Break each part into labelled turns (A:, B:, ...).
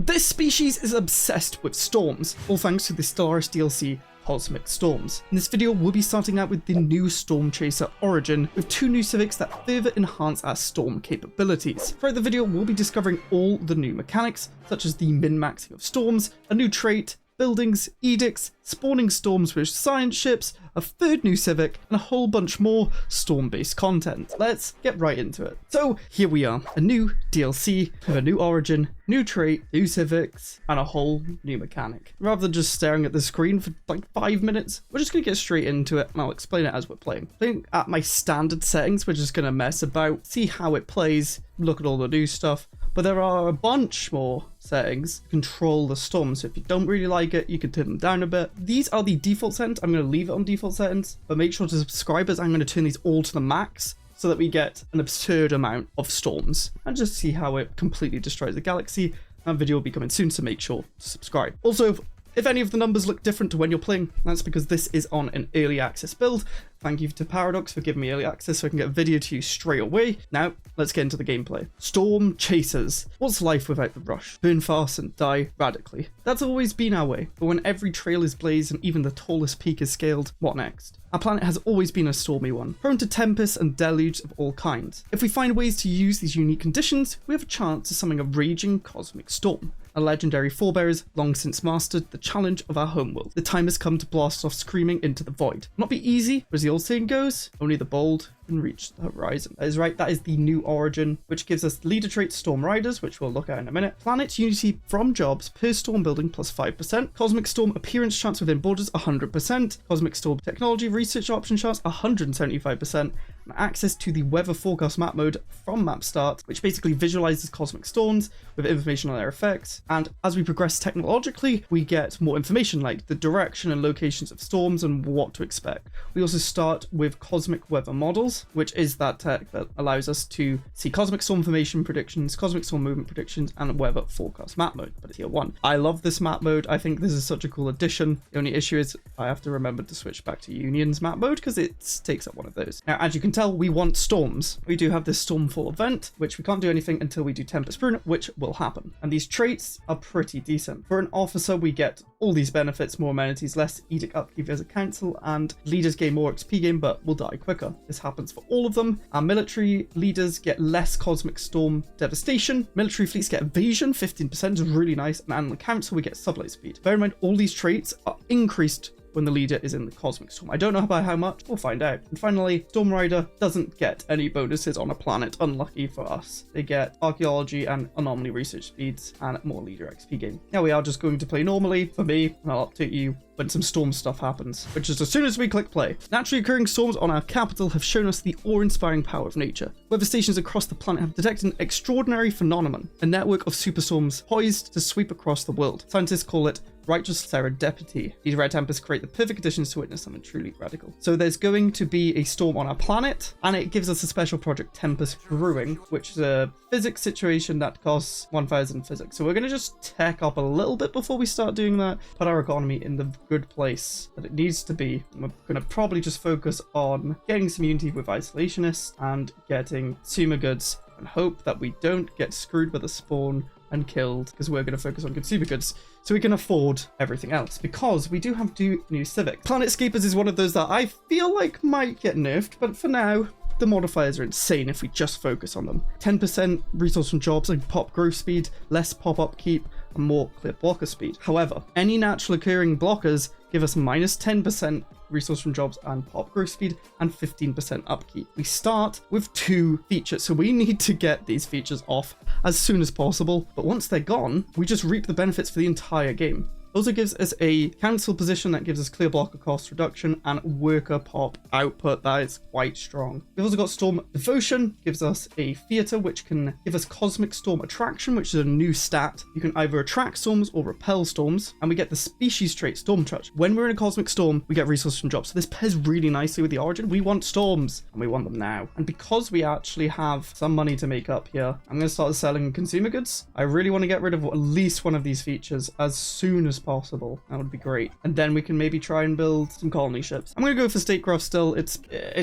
A: This species is obsessed with storms, all thanks to the Stellaris DLC Cosmic Storms. In this video, we'll be starting out with the new Storm Chaser Origin, with 2 new civics that further enhance our storm capabilities. Throughout the video, we'll be discovering all the new mechanics, such as the min-maxing of storms, a new trait, buildings, edicts, spawning storms with science ships, a 3rd new civic, and a whole bunch more storm-based content. Let's get right into it. So here we are, a new DLC with a new origin, new trait, new civics, and a whole new mechanic. Rather than just staring at the screen for like 5 minutes, we're just gonna get straight into it and I'll explain it as we're playing. I think at my standard settings, we're just gonna mess about, see how it plays, look at all the new stuff. But there are a bunch more settings to control the storm, so if you don't really like it, you can turn them down a bit. These are the default settings. I'm going to leave it on default settings, but make sure to subscribe as I'm going to turn these all to the max so that we get an absurd amount of storms and just see how it completely destroys the galaxy. That video will be coming soon, so make sure to subscribe. Also, if any of the numbers look different to when you're playing, that's because this is on an early access build. Thank you to Paradox for giving me early access so I can get a video to you straight away. Now, let's get into the gameplay. Storm Chasers. What's life without the rush? Burn fast and die radically. That's always been our way, but when every trail is blazed and even the tallest peak is scaled, what next? Our planet has always been a stormy one, prone to tempests and deluges of all kinds. If we find ways to use these unique conditions, we have a chance to summon a raging cosmic storm. Our legendary forebears long since mastered the challenge of our homeworld. The time has come to blast off screaming into the void. Not be easy, but as the old saying goes, only the bold can reach the horizon. That is right, that is the new origin, which gives us leader trait Storm Riders, which we'll look at in a minute. Planet Unity from jobs per storm building plus 5%. Cosmic Storm appearance chance within borders 100%. Cosmic Storm technology research option chance 175%. And access to the weather forecast map mode from map start, which basically visualizes cosmic storms with information on their effects. And as we progress technologically, we get more information like the direction and locations of storms and what to expect. We also start with cosmic weather models, which is that tech that allows us to see cosmic storm formation predictions, cosmic storm movement predictions, and weather forecast map mode, but it's tier 1. I love this map mode. I think this is such a cool addition. The only issue is I have to remember to switch back to Union's map mode because it takes up one of those. Now, as you can tell, we want storms. We do have this Stormfall event, which we can't do anything until we do Tempest Rune, which will happen. And these traits are pretty decent. For an officer, we get all these benefits, more amenities, less edict upkeep as a council, and leaders gain more XP gain, but will die quicker. This happens for all of them. Our military leaders get less cosmic storm devastation. Military fleets get evasion, 15% is really nice, and on the council, we get sublight speed. Bear in mind, all these traits are increased when the leader is in the cosmic storm. I don't know by how much, we'll find out. And finally, Storm Rider doesn't get any bonuses on a planet, unlucky for us. They get archaeology and anomaly research speeds and more leader XP gain. Now we are just going to play normally for me, and I'll update you when some storm stuff happens, which is as soon as we click play. Naturally occurring storms on our capital have shown us the awe-inspiring power of nature. Weather stations across the planet have detected an extraordinary phenomenon, a network of superstorms poised to sweep across the world. Scientists call it righteous serendipity. These rare tempests create the perfect conditions to witness something truly radical. So there's going to be a storm on our planet, and it gives us a special project, Tempest Brewing, which is a physics situation that costs 1,000 physics. So we're going to just tech up a little bit before we start doing that, put our economy in the good place that it needs to be. And we're going to probably just focus on getting some unity with isolationists and getting consumer goods, and hope that we don't get screwed with a spawn and killed, because we're going to focus on consumer goods so we can afford everything else, because we do have 2 new civics. Planetscapers is one of those that I feel like might get nerfed, but for now the modifiers are insane if we just focus on them. 10% resource from jobs and pop growth speed, less pop upkeep, and more clear blocker speed. However, any natural occurring blockers give us minus 10% resource from jobs and pop growth speed and 15% upkeep. We start with 2 features, so we need to get these features off as soon as possible, but once they're gone, we just reap the benefits for the entire game. Also gives us a cancel position that gives us clear blocker cost reduction and worker pop output that is quite strong. We've also got Storm Devotion, gives us a theater which can give us Cosmic Storm Attraction, which is a new stat. You can either attract storms or repel storms, and we get the species trait Storm Touch. When we're in a cosmic storm, we get resources from jobs. So this pairs really nicely with the origin. We want storms, and we want them now. And because we actually have some money to make up here, I'm going to start selling consumer goods. I really want to get rid of at least one of these features as soon as possible. That would be great. And then we can maybe try and build some colony ships. I'm going to go for statecraft still. It's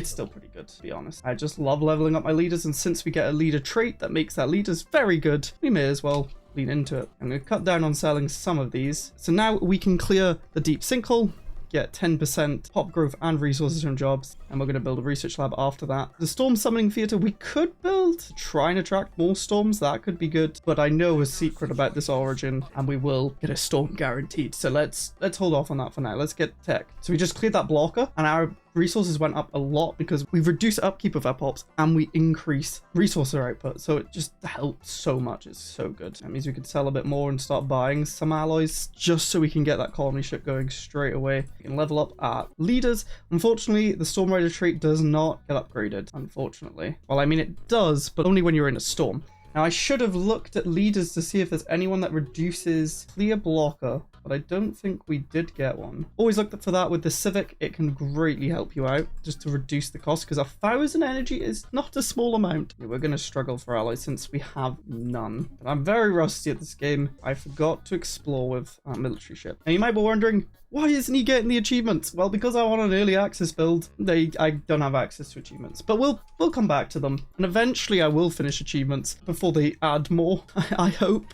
A: still pretty good, to be honest. I just love leveling up my leaders, and since we get a leader trait that makes our leaders very good, we may as well lean into it. I'm going to cut down on selling some of these. So now we can clear the deep sinkhole, get 10% pop growth and resources from jobs, and we're going to build a research lab after that. The storm summoning theater we could build to try and attract more storms. That could be good, but I know a secret about this origin, and we will get a storm guaranteed. So let's hold off on that for now. Let's get tech. So we just cleared that blocker, and our resources went up a lot because we've reduced upkeep of our pops and we increase resource output. So it just helps so much. It's so good. That means we could sell a bit more and start buying some alloys just so we can get that colony ship going straight away. We can level up our leaders. Unfortunately, the Storm Rider trait does not get upgraded, unfortunately. Well, I mean, it does, but only when you're in a storm. Now, I should have looked at leaders to see if there's anyone that reduces clear blocker, but I don't think we did get one. Always look for that with the Civic. It can greatly help you out just to reduce the cost, because 1,000 energy is not a small amount. We're going to struggle for alloys since we have none. But I'm very rusty at this game. I forgot to explore with our military ship. And you might be wondering, why isn't he getting the achievements? Well, because I want an early access build, I don't have access to achievements. But we'll come back to them. And eventually I will finish achievements before they add more, I hope.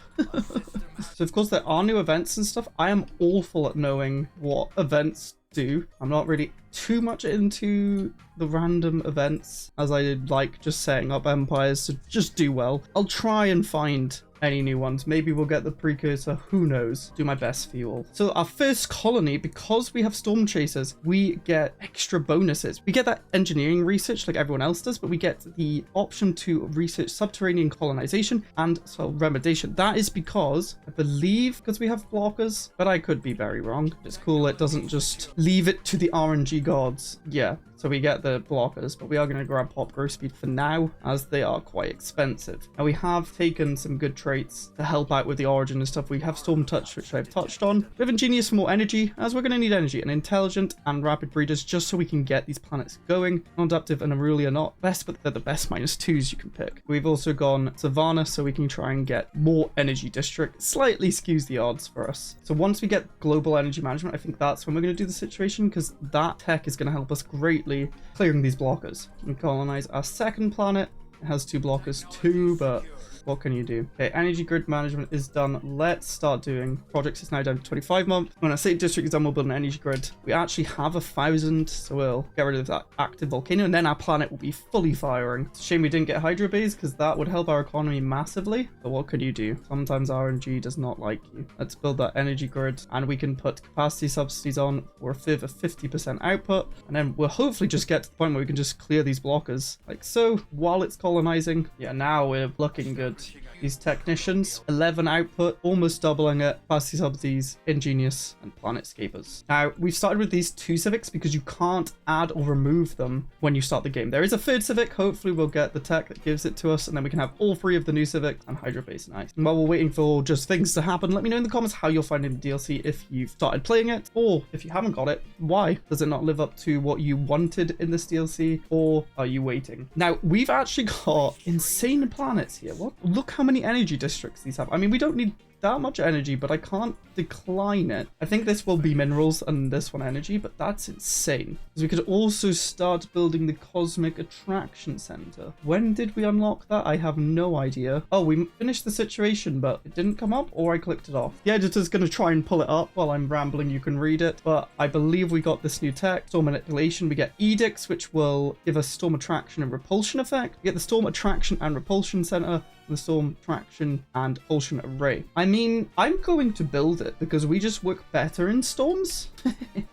A: So of course there are new events and stuff. I am awful at knowing what events do. I'm not really too much into the random events, as I like just setting up empires to just do well. I'll try and find any new ones. Maybe we'll get the precursor, who knows. Do my best for you all. So our first colony, because we have storm chasers, we get extra bonuses. We get that engineering research like everyone else does, but we get the option to research subterranean colonization and remediation. That is because, I believe, because we have blockers, but I could be very wrong. It's cool it doesn't just leave it to the RNG gods. Yeah, so we get the blockers, but we are going to grab pop growth speed for now, as they are quite expensive. Now we have taken some good traits to help out with the origin and stuff. We have Storm Touch, which I've touched on. We have Ingenious for more energy, as we're going to need energy, and Intelligent and Rapid Breeders, just so we can get these planets going. Non-adaptive and Aurelia are not best, but they're the best -2s you can pick. We've also gone Savannah, so we can try and get more energy district. Slightly skews the odds for us. So once we get global energy management, I think that's when we're going to do the situation, because that tech is going to help us greatly clearing these blockers. We colonize our second planet. It has 2 blockers too, but what can you do? Okay, energy grid management is done. Let's start doing projects. It's now down to 25 months. When I say district is done, we'll build an energy grid. We actually have 1,000, so we'll get rid of that active volcano, and then our planet will be fully firing. It's a shame we didn't get hydro bays, because that would help our economy massively. But what can you do? Sometimes RNG does not like you. Let's build that energy grid, and we can put capacity subsidies on for a further 50% output, and then we'll hopefully just get to the point where we can just clear these blockers like so while it's colonizing. Yeah, now we're looking good. These technicians, 11 output, almost doubling it. Capacity subsidies, Ingenious, and Planetscapers. Now, we've started with these 2 civics because you can't add or remove them when you start the game. There is a 3rd civic. Hopefully we'll get the tech that gives it to us, and then we can have all 3 of the new civics and Hydro Base. Nice. And while we're waiting for just things to happen, let me know in the comments how you're finding the DLC, if you've started playing it, or if you haven't got it, why? Does it not live up to what you wanted in this DLC, or are you waiting? Now, we've actually got insane planets here. What? Look how many energy districts these have. I mean, we don't need that much energy, but I can't decline it. I think this will be minerals and this one energy, but that's insane. Because we could also start building the Cosmic Attraction Center. When did we unlock that? I have no idea. Oh, we finished the situation, but it didn't come up, or I clicked it off. The editor's going to try and pull it up while I'm rambling. You can read it, but I believe we got this new tech, Storm Manipulation. We get Edicts, which will give us Storm Attraction and Repulsion effect. We get the Storm Attraction and Repulsion Center, the Storm Attraction and Repulsion Array. I mean, I'm going to build it because we just work better in storms.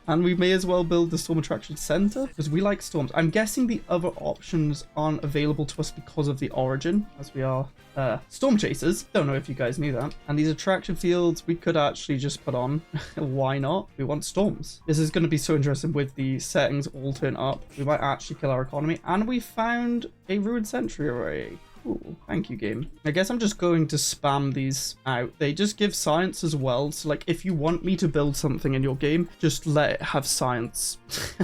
A: And we may as well build the Storm Attraction Center because we like storms. I'm guessing the other options aren't available to us because of the origin, as we are storm chasers. Don't know if you guys knew that. And these attraction fields we could actually just put on. Why not? We want storms. This is going to be so interesting with the settings all turn up. We might actually kill our economy. And we found a Ruined Sentry Array. Cool. Thank you, game. I guess I'm just going to spam these out. They just give science as well. So, like, if you want me to build something in your game, just let it have science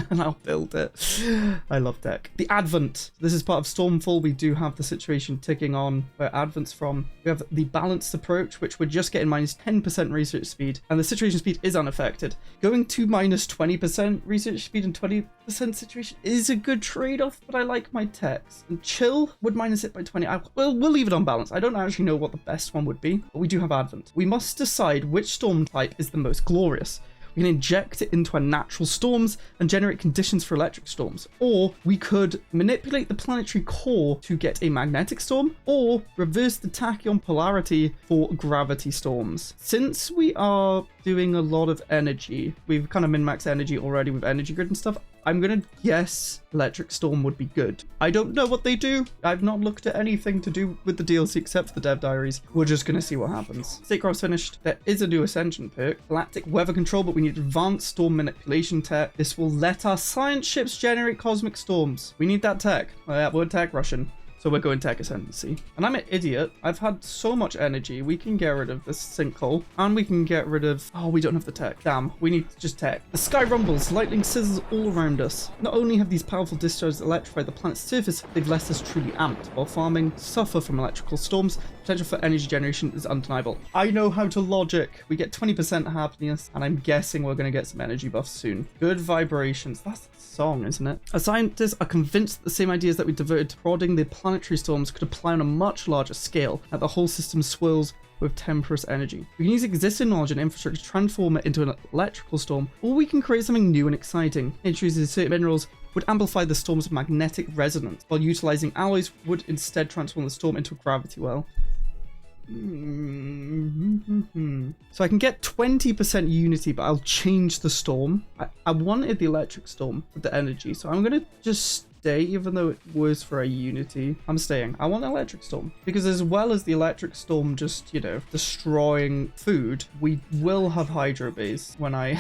A: and I'll build it. I love tech. The Advent. This is part of Stormfall. We do have the situation ticking on where Advent's from. We have the Balanced Approach, which we're just getting minus 10% research speed. And the situation speed is unaffected. Going to minus 20% research speed and 20% 100% situation is a good trade-off, but I like my techs. And chill would minus it by 20. We'll leave it on balance. I don't actually know what the best one would be, but we do have Advent. We must decide which storm type is the most glorious. We can inject it into our natural storms and generate conditions for electric storms. Or we could manipulate the planetary core to get a magnetic storm, or reverse the tachyon polarity for gravity storms. Since we are doing a lot of energy, we've kind of min-maxed energy already with energy grid and stuff, I'm going to guess electric storm would be good. I don't know what they do. I've not looked at anything to do with the DLC except for the dev diaries. We're just going to see what happens. Statecraft's finished. There is a new Ascension perk, Galactic Weather Control, but we need advanced storm manipulation tech. This will let our science ships generate cosmic storms. We need that tech. We're tech Russian. So we're going tech ascendancy. And I'm an idiot. I've had so much energy. We can get rid of this sinkhole. And we can get rid of... Oh, we don't have the tech. Damn, we need just tech. The sky rumbles. Lightning sizzles all around us. Not only have these powerful discharges electrified the planet's surface, they've left us truly amped. While farming suffer from electrical storms, potential for energy generation is undeniable. I know how to logic. We get 20% happiness, and I'm guessing we're going to get some energy buffs soon. Good vibrations. That's the song, isn't it? Our scientists are convinced that the same ideas that we devoted to prodding the planetary storms could apply on a much larger scale, that the whole system swirls with tempestuous energy. We can use existing knowledge and infrastructure to transform it into an electrical storm, or we can create something new and exciting. Introducing certain minerals would amplify the storm's magnetic resonance, while utilizing alloys would instead transform the storm into a gravity well. So I can get 20% unity, but I'll change the storm. I wanted the electric storm with the energy, so I'm going to just stay, even though it was for a unity. I'm staying. I want electric storm, because as well as the electric storm just, you know, destroying food, we will have hydro base when I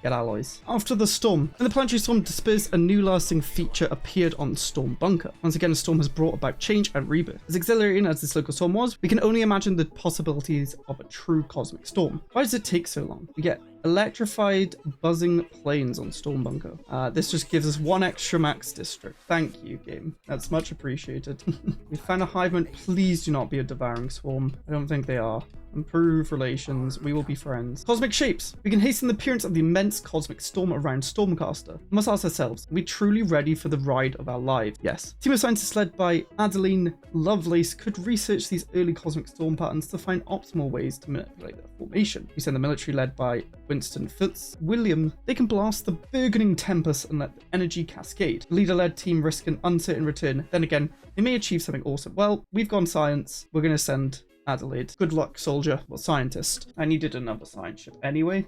A: get alloys. After the storm, when the planetary storm dispersed, a new lasting feature appeared on Storm Bunker. Once again, the storm has brought about change and rebirth. As exhilarating as this local storm was, we can only imagine the possibilities of a true cosmic storm. Why does it take so long? We get electrified buzzing planes on Storm Bunker. This just gives us one extra max district. Thank you, game. That's much appreciated. We found a hive mind. Please do not be a devouring swarm. I don't think they are. Improve relations. We will be friends. Cosmic shapes. We can hasten the appearance of the immense cosmic storm around Stormcaster. We must ask ourselves, are we truly ready for the ride of our lives? Yes. A team of scientists led by Adeline Lovelace could research these early cosmic storm patterns to find optimal ways to manipulate their formation. We send the military led by Winston Fitzwilliam. They can blast the burgeoning tempest and let the energy cascade. The leader-led team risk an uncertain return. Then again, they may achieve something awesome. Well, we've gone science. We're going to send Adelaide. Good luck, soldier. Well, scientist. I needed another science ship anyway.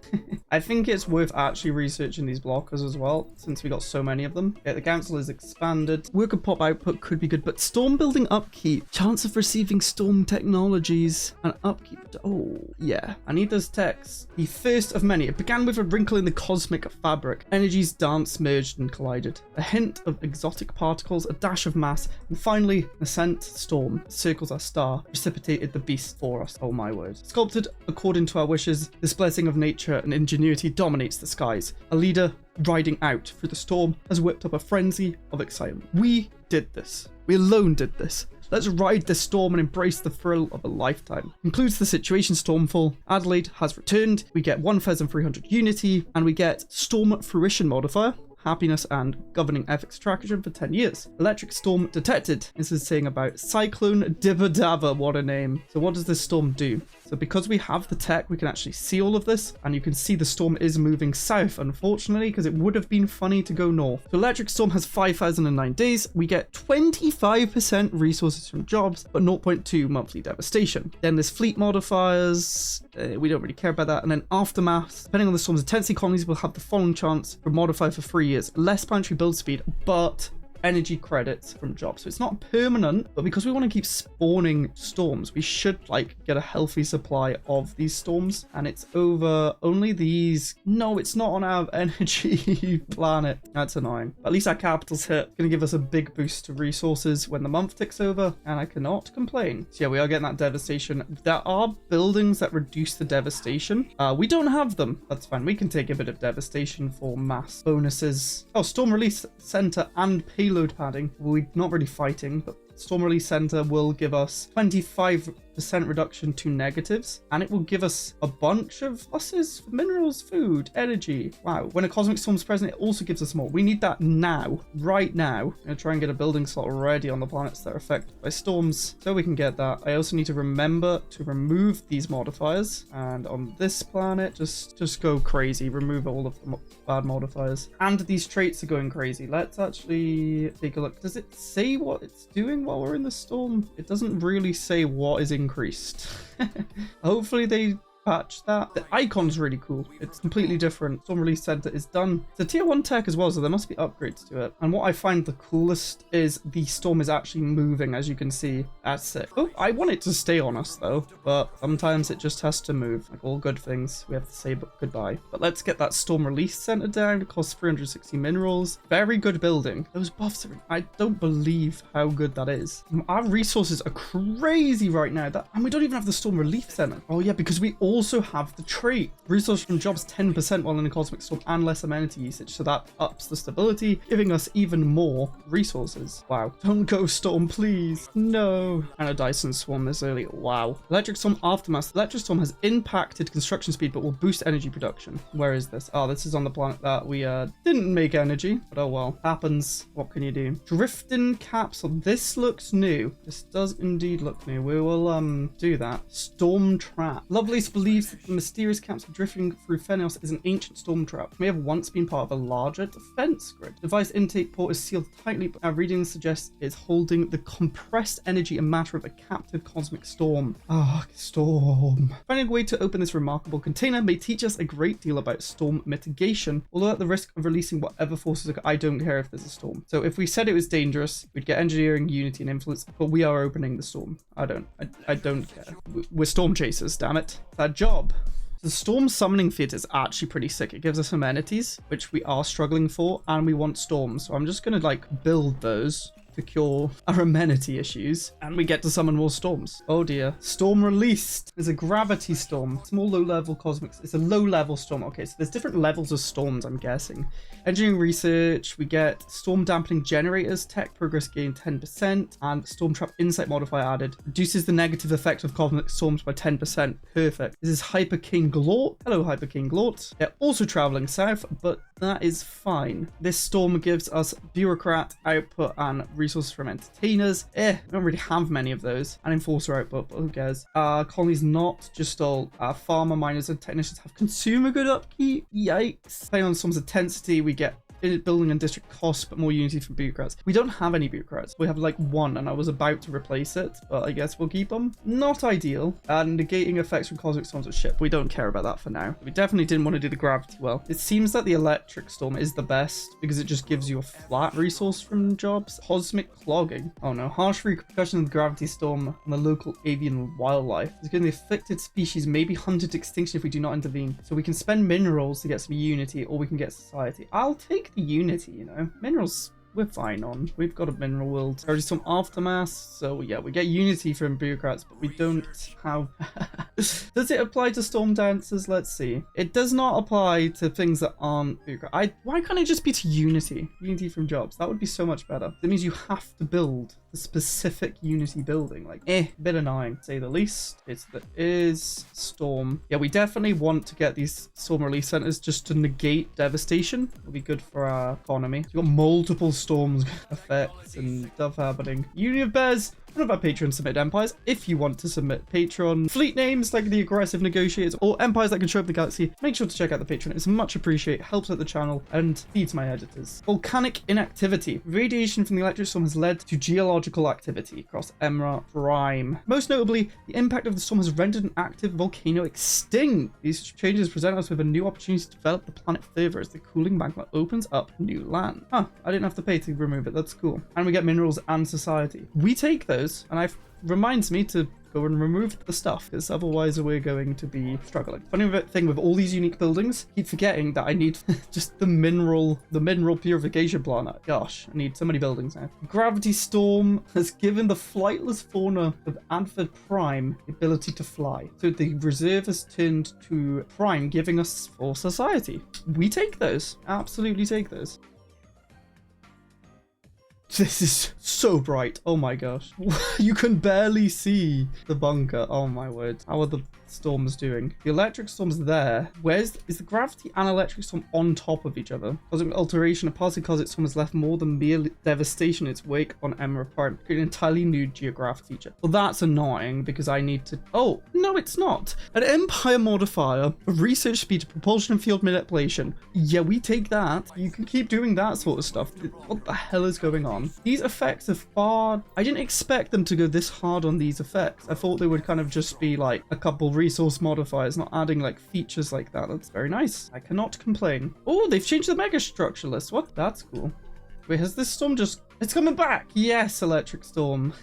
A: I think it's worth actually researching these blockers as well, since we got so many of them. Yeah, the council is expanded. Worker pop output could be good, but storm building upkeep, chance of receiving storm technologies, and upkeep. Oh, yeah. I need those techs. The first of many. It began with a wrinkle in the cosmic fabric. Energies danced, merged, and collided. A hint of exotic particles, a dash of mass, and finally, an ascent storm circles our star, precipitated the beast for us. Oh my word. Sculpted according to our wishes, this blessing of nature and ingenuity dominates the skies. A leader riding out through the storm has whipped up a frenzy of excitement. We did this. We alone did this. Let's ride this storm and embrace the thrill of a lifetime. Concludes the situation Stormfall. Adelaide has returned. We get 1,300 unity, and we get Storm Fruition modifier, happiness, and governing ethics traction for 10 years. Electric storm detected. This is saying about Cyclone Dibba Dabba. What a name. So what does this storm do? So because we have the tech, we can actually see all of this, and you can see the storm is moving south, unfortunately, because it would have been funny to go north. So electric storm has 5,009 days. We get 25% resources from jobs, but 0.2 monthly devastation. Then there's fleet modifiers. We don't really care about that. And then aftermath. Depending on the storm's intensity, colonies will have the following chance for modify for 3 years. Less planetary build speed, but energy credits from jobs. So it's not permanent, but because we want to keep spawning storms, we should like get a healthy supply of these storms. And it's over only these. No, it's not on our energy planet. That's annoying. But at least our capital's hit. It's going to give us a big boost to resources when the month ticks over, and I cannot complain. So yeah, we are getting that devastation. There are buildings that reduce the devastation. We don't have them. That's fine. We can take a bit of devastation for mass bonuses. Oh, storm release center and payload padding. We're not really fighting, but Storm Release Center will give us 25 reduction to negatives, and it will give us a bunch of pluses for minerals, food, energy. Wow. When a cosmic storm is present, it also gives us more. We need that now, right now. I'm going to try and get a building slot already on the planets that are affected by storms so we can get that. I also need to remember to remove these modifiers, and on this planet, just go crazy. Remove all of the bad modifiers. And these traits are going crazy. Let's actually take a look. Does it say what it's doing while we're in the storm? It doesn't really say what is increased. Hopefully they patch that. The icon's really cool. It's completely different. Storm Release Center is done. It's a tier 1 tech as well, so there must be upgrades to it. And what I find the coolest is the storm is actually moving, as you can see. That's sick. Oh, I want it to stay on us though, but sometimes it just has to move. Like all good things, we have to say goodbye. But let's get that Storm Release Center down. It costs 360 minerals. Very good building. Those buffs are... I don't believe how good that is. Our resources are crazy right now. And we don't even have the Storm Relief Center. Oh yeah, because we also have the trait. Resource from jobs 10% while in a cosmic storm and less amenity usage, so that ups the stability, giving us even more resources. Wow. Don't go storm, please. No. And a Dyson swarm this early. Wow. Electric storm aftermath. Electric storm has impacted construction speed but will boost energy production. Where is this? Oh, this is on the planet that we didn't make energy, but oh well. Happens. What can you do? Drifting capsule. This looks new. This does indeed look new. We will do that. Storm trap. Lovelace believes that the mysterious capsule drifting through Fenos is an ancient storm trap. It may have once been part of a larger defense grid. The device intake port is sealed tightly, but our reading suggests it's holding the compressed energy and matter of a captive cosmic storm. Ah, storm. Finding a way to open this remarkable container may teach us a great deal about storm mitigation, although at the risk of releasing whatever forces I don't care if there's a storm. So if we said it was dangerous, we'd get engineering, unity, and influence, but we are opening the storm. I don't care. We're storm chasers, damn it. That job. The storm summoning theater is actually pretty sick. It gives us amenities, which we are struggling for, and we want storms. So I'm just going to like build those to cure our amenity issues, and we get to summon more storms. Oh dear. Storm released. There's a gravity storm. Small low-level cosmics. It's a low-level storm. Okay, so there's different levels of storms, I'm guessing. Engineering research. We get storm dampening generators. Tech progress gain 10%. And storm trap insight modifier added. Reduces the negative effect of cosmic storms by 10%. Perfect. This is Hyper King Glort. Hello, Hyper King Glort. They're also traveling south, but that is fine. This storm gives us bureaucrat output and resources from entertainers. We don't really have many of those. And enforcer output, but who cares? Colonies not just all farmer, miners, and technicians have consumer good upkeep. Yikes. Depending on the storm's intensity, we get building and district costs, but more unity from bureaucrats. We don't have any bureaucrats. We have like one, and I was about to replace it, but I guess we'll keep them. Not ideal. And negating effects from cosmic storms of ship. We don't care about that for now. We definitely didn't want to do the gravity well. It seems that the electric storm is the best because it just gives you a flat resource from jobs. Cosmic clogging. Oh no. Harsh repercussions of the gravity storm on the local avian wildlife. It's going to the affected species may be hunted to extinction if we do not intervene. So we can spend minerals to get some unity, or we can get society. I'll take the unity, you know. Minerals we're fine on. We've got a mineral world. There's some aftermath, so yeah, we get unity from bureaucrats, but we don't have... Does it apply to storm dancers? Let's see. It does not apply to things that aren't bureaucrat. Why can't it just be to unity? Unity from jobs. That would be so much better. That means you have to build the specific unity building. Like, bit annoying, to say the least. Is storm. Yeah, we definitely want to get these storm release centers just to negate devastation. It'll be good for our economy. So you've got multiple storms effects and stuff happening. Union of Bears. One of our patrons submit empires. If you want to submit patron fleet names like the aggressive negotiators or empires that can show up the galaxy, make sure to check out the patron. It's much appreciated, helps out the channel, and feeds my editors. Volcanic inactivity. Radiation from the electric storm has led to geological activity across Emra Prime. Most notably, the impact of the storm has rendered an active volcano extinct. These changes present us with a new opportunity to develop the planet further as the cooling magma opens up new land. Huh, I didn't have to pay to remove it. That's cool. And we get minerals and society. We take those, and it reminds me to go and remove the stuff, because otherwise we're going to be struggling. Funny thing with all these unique buildings, I keep forgetting that I need just the mineral purification plant. Gosh, I need so many buildings now. Gravity storm has given the flightless fauna of Adford Prime the ability to fly. So the reserve has turned to Prime, giving us full society. We take those. Absolutely take those. This is so bright. Oh my gosh. You can barely see the bunker. Oh my word. How are the storms doing? The electric storm's there. Is the gravity and electric storm on top of each other? Cosmic alteration, a passing cosmic storm has left more than mere devastation in its wake on Emerald Prime, creating an entirely new geographic feature. Well, that's annoying because I need to... Oh, no, it's not. An empire modifier, a research speed, propulsion and field manipulation. Yeah, we take that. You can keep doing that sort of stuff. What the hell is going on? These effects are far... I didn't expect them to go this hard on these effects. I thought they would kind of just be like a couple resource modifiers, not adding like features like that. That's very nice. I cannot complain. Oh, they've changed the mega structure list. What? That's cool. Wait, has this storm just... It's coming back! Yes, electric storm.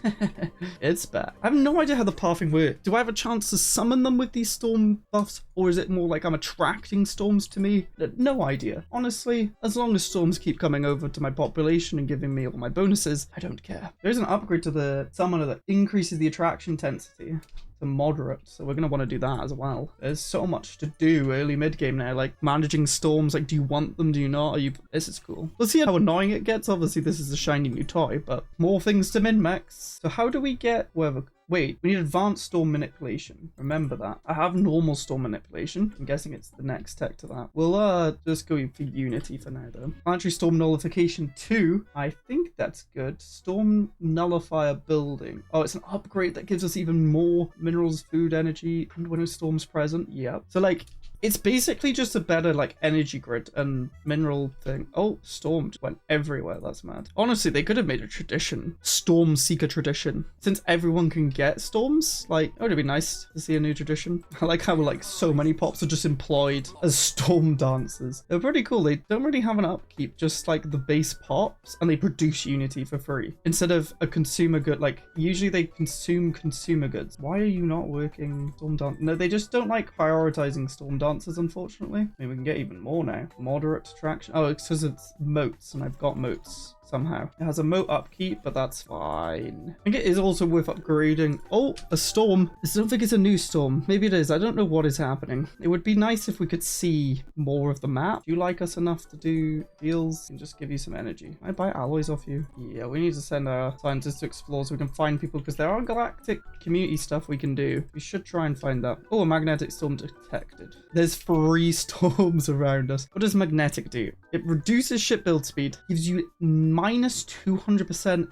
A: It's back. I have no idea how the pathing works. Do I have a chance to summon them with these storm buffs? Or is it more like I'm attracting storms to me? No idea. Honestly, as long as storms keep coming over to my population and giving me all my bonuses, I don't care. There's an upgrade to the summoner that increases the attraction intensity to moderate, so we're going to want to do that as well. There's so much to do early mid game now, like managing storms. Like, do you want them, do you not? This is cool. Let's see how annoying it gets. Obviously this is a shiny new toy, but more things to min-max. So how do we get whoever... Wait, we need advanced storm manipulation. Remember that. I have normal storm manipulation. I'm guessing it's the next tech to that. We'll just go for Unity for now though. Planetary storm nullification 2. I think that's good. Storm nullifier building. Oh, it's an upgrade that gives us even more minerals, food, energy, and when a storm's present. Yep. So like, it's basically just a better like energy grid and mineral thing. Oh, storm just went everywhere. That's mad. Honestly, they could have made a tradition. Storm seeker tradition. Since everyone can get storms, like, it would be nice to see a new tradition. I like how like so many pops are just employed as storm dancers. They're pretty cool. They don't really have an upkeep, just like the base pops, and they produce Unity for free. Instead of a consumer good, like usually they consume consumer goods. Why are you not working storm dance? No, they just don't like prioritizing storm dancers, unfortunately. I mean, we can get even more now. Moderate attraction. Oh, it's because it's moats, and I've got moats. Somehow it has a moat upkeep, but that's fine. I think it is also worth upgrading. Oh, a storm. I don't think it's a new storm. Maybe it is. I don't know what is happening. It would be nice if we could see more of the map. Do you like us enough to do deals and just give you some energy? Can I buy alloys off you? Yeah, we need to send our scientists to explore so we can find people, because there are galactic community stuff we can do. We should try and find that. Oh, a magnetic storm detected. There's 3 storms around us. What does magnetic do? It reduces ship build speed, gives you minus 200%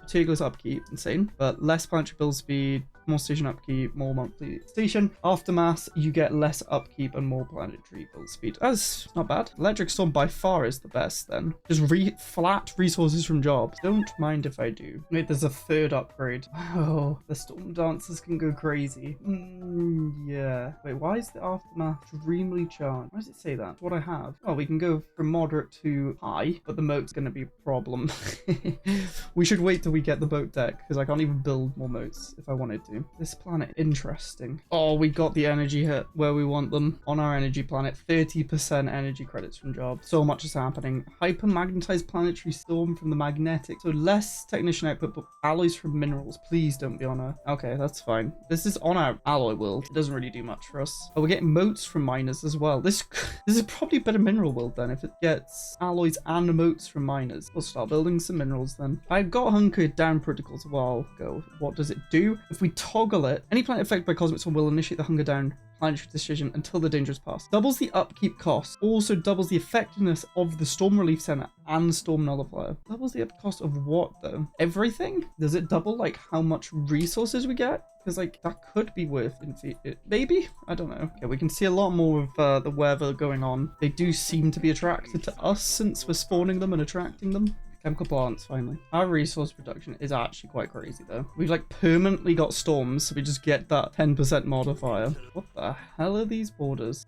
A: Tergos upkeep, insane, but less planetary build speed, more station upkeep, more monthly station. Aftermath, you get less upkeep and more planetary build speed. That's not bad. Electric Storm by far is the best then. Just flat resources from jobs. Don't mind if I do. Wait, there's a 3rd upgrade. Oh, the Storm Dancers can go crazy. Yeah. Wait, why is the Aftermath extremely charged? Why does it say that? That's what I have. Oh, we can go from moderate to high, but the moat's going to be a problem. We should wait till we get the boat deck, because I can't even build more moats if I wanted to. This planet, interesting. Oh, we got the energy hit where we want them on our energy planet. 30% energy credits from jobs. So much is happening. Hypermagnetized planetary storm from the magnetic. So less technician output, but alloys from minerals. Please don't be on our... Okay, that's fine. This is on our alloy world. It doesn't really do much for us. Oh, we're getting moats from miners as well. This is probably a better mineral world then if it gets alloys and moats from miners. We'll start building some minerals then. I got hunkered down protocols a while ago. What does it do? If we toggle it, any planet affected by cosmic storm will initiate the hunger down planetary decision until the danger is past. Doubles the upkeep cost. Also doubles the effectiveness of the storm relief center and storm nullifier. Doubles the upkeep cost of what though? Everything? Does it double like how much resources we get? Because like that could be worth it. Maybe? I don't know. Okay, we can see a lot more of the weather going on. They do seem to be attracted to us since we're spawning them and attracting them. Chemical plants, finally. Our resource production is actually quite crazy, though. We've, like, permanently got storms, so we just get that 10% modifier. What the hell are these borders?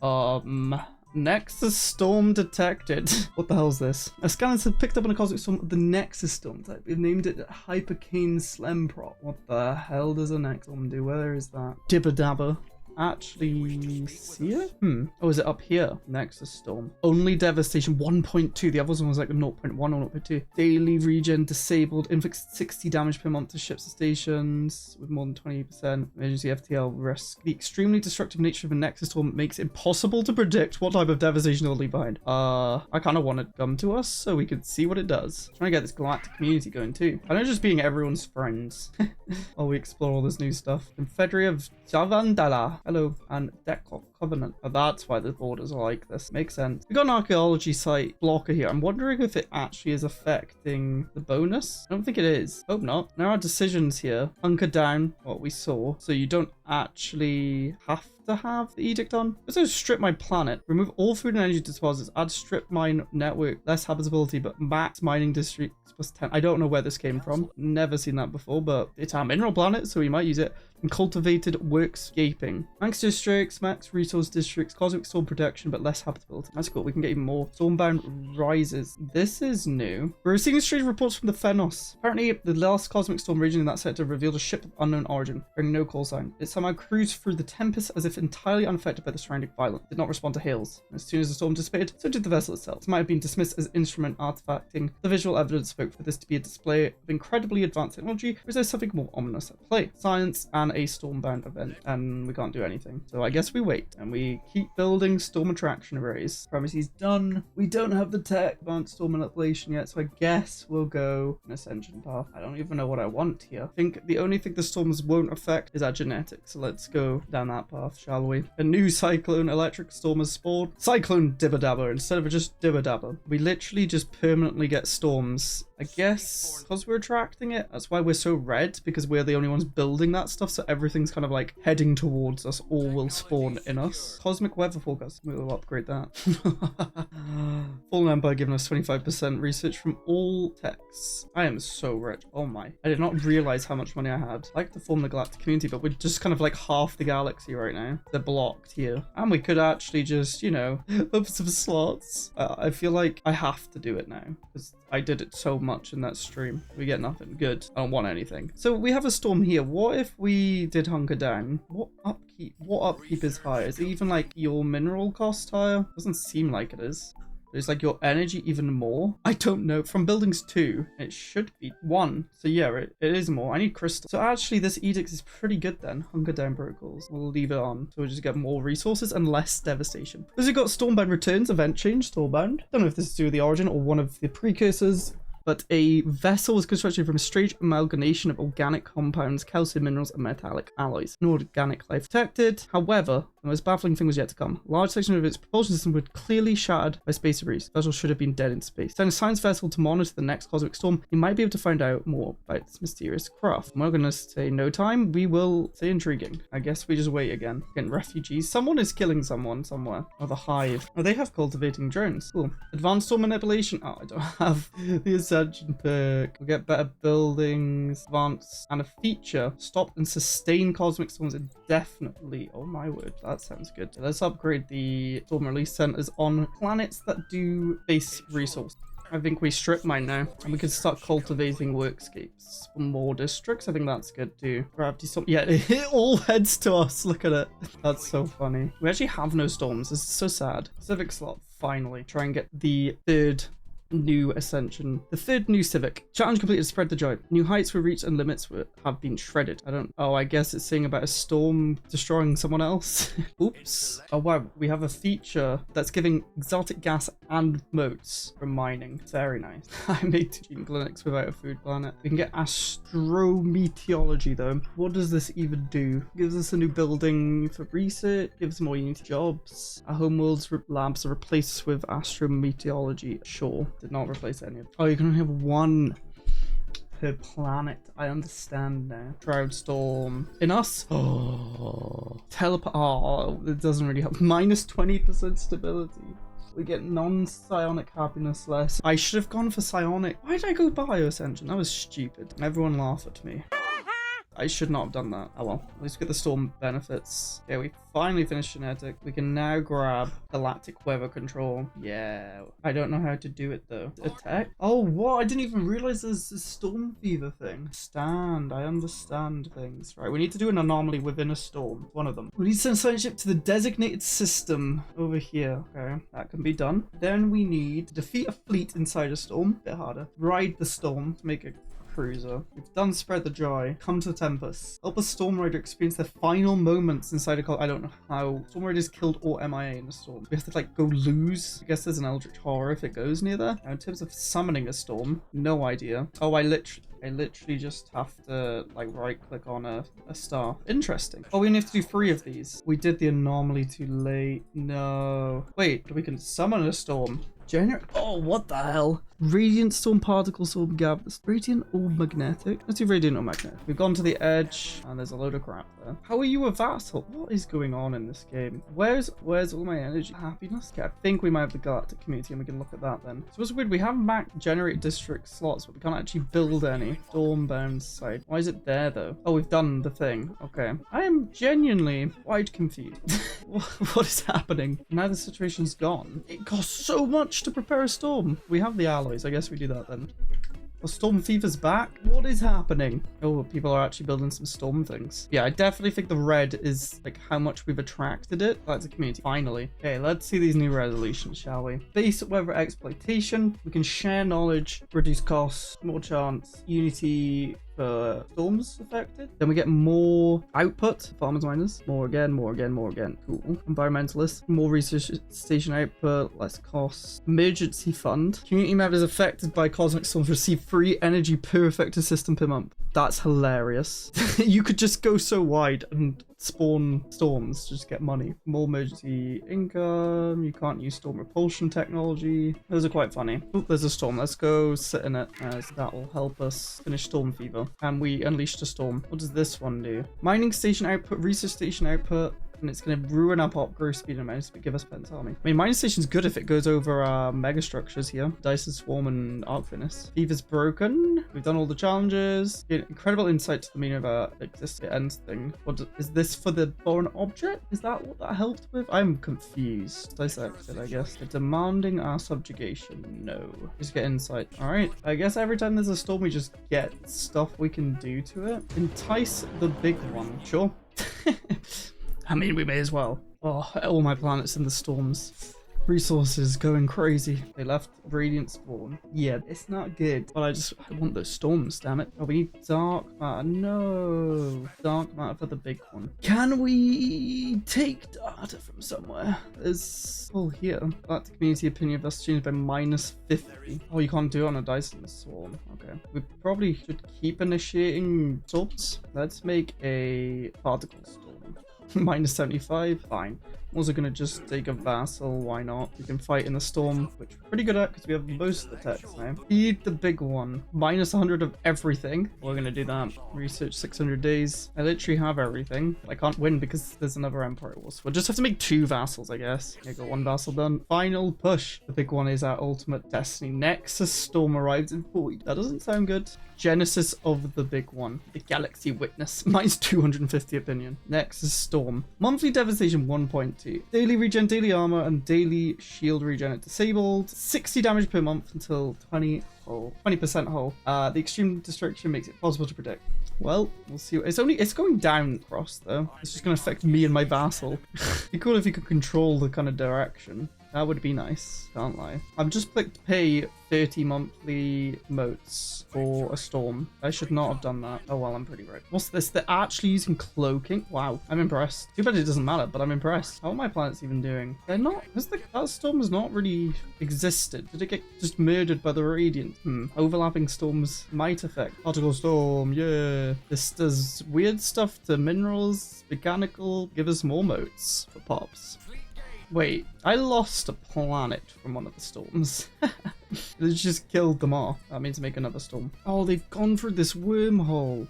A: Nexus storm detected. What the hell is this? A scanner has picked up on a cosmic storm of the Nexus storm type. We've named it Hypercane Slemprop. What the hell does a Nexus storm do? Where is that? Dibba dabba. actually see it? Oh, is it up here? Nexus Storm. Only devastation 1.2. The other one was like 0.1 or 0.2. Daily regen disabled. Inflict 60 damage per month to ships and stations with more than 20%. Emergency FTL risk. The extremely destructive nature of a Nexus Storm makes it impossible to predict what type of devastation it'll leave behind. I kind of want it to come to us so we could see what it does. Trying to get this galactic community going too. I know, just being everyone's friends while we explore all this new stuff. Confederate of Javandala. Hello. And Dekok Covenant. Oh, that's why the borders are like this. Makes sense. We got an archaeology site blocker here. I'm wondering if it actually is affecting the bonus. I don't think it is. Hope not. Now our decisions here. Hunker down, what we saw. So you don't actually have to have the edict on. Let's just strip my planet. Remove all food and energy deposits. Add strip mine network. Less habitability, but max mining districts plus 10. I don't know where this came from. Never seen that before, but it's our mineral planet, so we might use it. And cultivated workscaping. Max districts, max resource districts, cosmic storm protection, but less habitability. That's cool. We can get even more. Stormbound rises. This is new. We're receiving strange reports from the Phenos. Apparently, the last cosmic storm region in that sector revealed a ship of unknown origin, bearing no call sign. It somehow cruised through the tempest as if entirely unaffected by the surrounding violence. Did not respond to hails. As soon as the storm dissipated, so did the vessel itself. It might have been dismissed as instrument artifacting. The visual evidence spoke for this to be a display of incredibly advanced technology, or is there something more ominous at play? Science and a stormbound event, and we can't do anything. So I guess we wait and we keep building storm attraction arrays. Premises done. We don't have the tech advanced storm manipulation yet, so I guess we'll go an ascension path. I don't even know what I want here. I think the only thing the storms won't affect is our genetics. So let's go down that path, shall we? A new cyclone electric storm has spawned. Cyclone Dibba Dabba instead of just Dibba Dabba. We literally just permanently get storms. I guess because we're attracting it, that's why we're so red, because we're the only ones building that stuff, so everything's kind of like heading towards us, or will spawn in us. Cosmic weather forecast, we'll upgrade that. Fallen Empire giving us 25% research from all techs. I am so rich. Oh my. I did not realize how much money I had. I like to form the galactic community, but we're just kind of like half the galaxy right now. They're blocked here. And we could actually just, you know, up some slots. I feel like I have to do it now, because I did it so much in that stream. We get nothing. Good. I don't want anything. So we have a storm here. What if we did hunker down? What upkeep is higher? Is it even like your mineral cost higher? Doesn't seem like it is. Is like your energy even more? I don't know. From buildings 2, it should be 1. So yeah, it is more. I need crystal. So actually this edict is pretty good then. Hunker down protocols. We'll leave it on. So we'll just get more resources and less devastation. Because we've got Stormbound returns, event change, Stormbound. Don't know if this is to do with the origin or one of the precursors. But a vessel was constructed from a strange amalgamation of organic compounds, calcium minerals, and metallic alloys. No organic life detected. However, the most baffling thing was yet to come. A large section of its propulsion system was clearly shattered by space debris. The vessel should have been dead in space. Send a science vessel to monitor the next cosmic storm. You might be able to find out more about this mysterious craft. I'm not going to say no time. We will say intriguing. I guess we just wait again. Getting refugees. Someone is killing someone somewhere. Oh, the hive. Oh, they have cultivating drones. Cool. Advanced storm manipulation. Oh, I don't have the ascension perk. We'll get better buildings. Advanced. And a feature. Stop and sustain cosmic storms indefinitely. Oh my word. That sounds good. Let's upgrade the storm release centers on planets that do base resource. I think we strip mine now, and we can start cultivating workscapes for more districts. I think that's good too. Gravity storm. Yeah, it all heads to us. Look at it. That's so funny. We actually have no storms. This is so sad. Civic slot. Finally. Try and get the third new ascension. The third new civic. Challenge completed. Spread the joy. New heights were reached and limits have been shredded. I guess it's saying about a storm destroying someone else. Oops. Oh wow, we have a feature that's giving exotic gas and motes from mining. Very nice. I made 2 gene clinics without a food planet. We can get astrometeorology though. What does this even do? Gives us a new building for research. Gives more unity jobs. Our homeworld's labs are replaced with astrometeorology. Sure. Did not replace any of. Oh, you can only have 1 per planet. I understand now. Shroud storm in us. Oh, teleport. Oh, it doesn't really help. Minus 20% stability. We get non-psionic happiness less. I should have gone for psionic. Why did I go bioascension? That was stupid. Everyone laugh at me. I should not have done that. Oh well. At least we get the storm benefits. Okay, we finally finished genetic. We can now grab galactic weather control. Yeah. I don't know how to do it though. Attack? Oh, what? I didn't even realize there's a storm fever thing. I understand things. Right, we need to do an anomaly within a storm. One of them. We need to send a science ship to the designated system over here. Okay, that can be done. Then we need to defeat a fleet inside a storm. A bit harder. Ride the storm to make a cruiser. We've done spread the joy. Come to Tempest. Help a Storm Rider experience their final moments inside a I don't know how. Storm Rider's killed or MIA in a storm. We have to like go lose. I guess there's an Eldritch Horror if it goes near there. Now in terms of summoning a storm, no idea. Oh, I literally just have to like right click on a star. Interesting. Oh, we only have to do 3 of these. We did the anomaly too late. No. Wait, we can summon a storm. Oh, what the hell? Radiant storm, particle storm, gas. Radiant or magnetic? Let's do radiant or magnetic. We've gone to the edge and there's a load of crap there. How are you a vassal? What is going on in this game? Where's all my energy? Happiness? Okay, I think we might have the galactic community and we can look at that then. So it's weird. We have back generate district slots, but we can't actually build any. Stormbound side. Why is it there though? Oh, we've done the thing. Okay. I am genuinely quite confused. What is happening? Now the situation's gone. It costs so much to prepare a storm. We have the alloys. I guess we do that then. The storm fever's back. What is happening? Oh, people are actually building some storm things. Yeah, I definitely think the red is like how much we've attracted it. That's a community. Finally. Okay, let's see these new resolutions, shall we? Basic weather exploitation. We can share knowledge, reduce costs, more chance, unity for storms affected. Then we get more output, farmers miners. More again, more again, more again. Cool. Environmentalists. More research station output, less costs. Emergency fund. Community members affected by cosmic storms receive free energy per affected system per month. That's hilarious. You could just go so wide and spawn storms, just get money. More emergency income. You can't use storm repulsion technology. Those are quite funny. Oh, there's a storm. Let's go sit in it, as that will help us finish storm fever. And we unleashed a storm. What does this one do? Mining station output, research station output. And it's going to ruin our pop growth speed and minus, but give us Pence Army. I mean, mining station's good if it goes over our mega structures here. Dyson Swarm and Arc Fitness. Fever's broken. We've done all the challenges. Get incredible insight to the meaning of our existing ends thing. Is this for the foreign object? Is that what that helped with? I'm confused. Dissected, I guess. They're demanding our subjugation. No. Just get insight. All right. I guess every time there's a storm, we just get stuff we can do to it. Entice the big one. Sure. I mean, we may as well. Oh, all my planets in the storms. Resources going crazy. They left Radiant Spawn. Yeah, it's not good. But I want those storms, damn it. Oh, we need dark matter. No. Dark matter for the big one. Can we take data from somewhere? There's all here. That community opinion of us changed by -50. Oh, you can't do it on a Dyson Swarm. Okay. We probably should keep initiating storms. Let's make a particle storm. -75. Fine. I'm also gonna just take a vassal. Why not? We can fight in the storm, which we're pretty good at because we have most of the techs now. Feed the big one. -100 of everything. We're gonna do that. Research 600 days. I literally have everything. I can't win because there's another Empire War. So we'll just have to make 2 vassals, I guess. Okay, got 1 vassal done. Final push. The big one is our ultimate destiny. Nexus Storm arrives in 40. That doesn't sound good. Genesis of the big one. The Galaxy Witness. -250 opinion. Nexus Storm. Monthly Devastation 1.2. Daily regen, daily armor, and daily shield regen at disabled. 60 damage per month until 20% hull. The extreme destruction makes it possible to predict. Well, we'll see. It's going down across though. It's just going to affect me and my vassal. It'd be cool if you could control the kind of direction. That would be nice, can't lie. I've just clicked pay 30 monthly motes for a storm. I should not have done that. Oh well, I'm pretty right. What's this? They're actually using cloaking? Wow, I'm impressed. Too bad it doesn't matter, but I'm impressed. How are my planets even doing? They're not, that storm has not really existed. Did it get just murdered by the Radiant? Overlapping storms might affect. Particle storm, yeah. This does weird stuff to minerals, mechanical. Give us more motes for pops. Wait, I lost a planet from one of the storms. They just killed them off. That means make another storm. Oh, they've gone through this wormhole.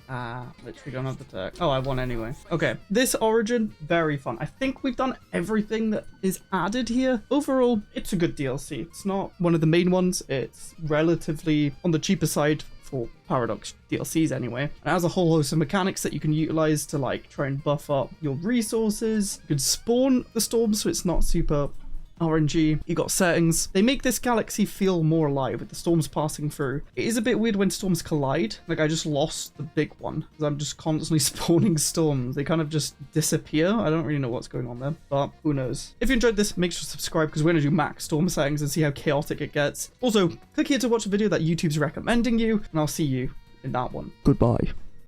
A: Literally don't have the tech. Oh, I won anyway. Okay, this origin, very fun. I think we've done everything that is added here. Overall, it's a good DLC. It's not one of the main ones. It's relatively on the cheaper side for Paradox DLCs anyway. And it has a whole host of mechanics that you can utilize to like try and buff up your resources. You can spawn the storms so it's not super RNG. You got settings. They make this galaxy feel more alive with the storms passing through. It is a bit weird when storms collide. Like, I just lost the big one because I'm just constantly spawning storms. They kind of just disappear. I don't really know what's going on there, but who knows. If you enjoyed this, make sure to subscribe because we're going to do max storm settings and see how chaotic it gets. Also, click here to watch a video that YouTube's recommending you, and I'll see you in that one. Goodbye.